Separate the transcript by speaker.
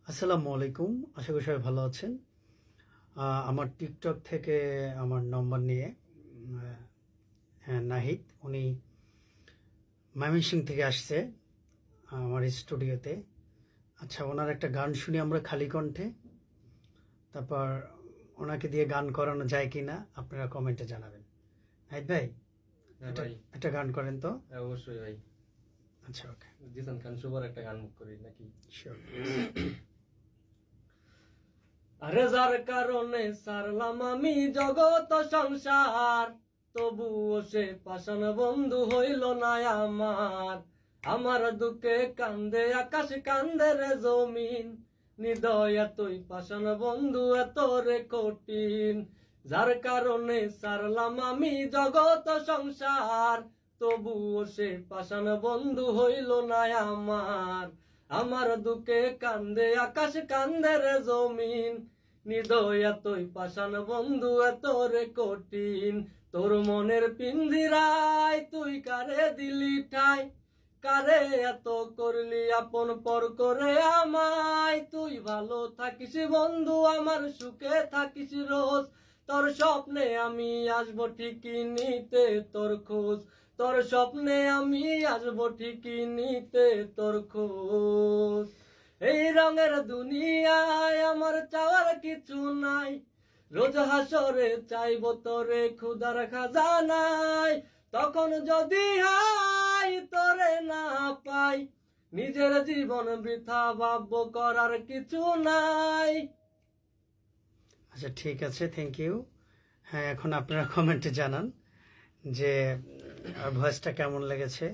Speaker 1: আসসালামু আলাইকুম। আশা করি সবাই ভালো আছেন। আমার টিকটক থেকে আমার নম্বর নিয়ে হ্যাঁ, নাহিদ উনি ময়মনসিংহ থেকে আসছে আমার স্টুডিওতে। আচ্ছা, ওনার একটা গান শুনি আমরা খালি কণ্ঠে, তারপর ওনাকে দিয়ে গান করানো যায় কিনা আপনারা কমেন্টে জানাবেন। নাহিদ ভাই,
Speaker 2: হ্যাঁ
Speaker 1: একটা
Speaker 2: ভাই।
Speaker 1: একটা গান করেন তো।
Speaker 2: হ্যাঁ, অবশ্যই ভাই।
Speaker 1: আচ্ছা, ওকে,
Speaker 2: জিসান খান শুভর একটা গান করি নাকি?
Speaker 1: শিওর।
Speaker 2: আরে যার কারণে সারলাম আমি জগৎ সংসার, তবুও সে পাষাণ বন্ধু হইল না আমার। আমার দুঃখে কান্দে আকাশ, কান্দে রে জমিন, হৃদয় এতই পাষাণ বন্ধু এত রে কঠিন। যার কারণে সারলাম আমি জগৎ সংসার, তবুও সে পাষাণ বন্ধু হইল না আমার। আমার দুঃখে কান্দে আকাশ, কান্দে রে জমিন, হৃদয় এতই পাষাণ বন্ধু এত রে কঠিন। তোর মনের পিঞ্জিরায় তুই কারে দিলি ঠাই, কারে এত করলি আপন পর করে আমায়। তুই ভালো থাকিস বন্ধু, আমার সুখে থাকিস রোজ, তোর স্বপ্নে আমি আসবো ঠিকই নিতে তোর খোঁজ। তোর স্বপ্নে আমি আসবো ঠিকই নিতে তোর খোঁজ। এই রঙের দুনিয়ায় আমার চাওয়ার কিছু নাই, রোজ হাসরে চাইব তোরে ক্ষুধার খাজানায়। তখন যদি হাই তোরে না পাই, নিজের জীবন বৃথা ভাববো, করার কিছু নাই।
Speaker 1: আচ্ছা, ঠিক আছে, থ্যাংক ইউ। হ্যাঁ, এখন আপনারা কমেন্টে জানান যে ভয়েসটা কেমন লেগেছে।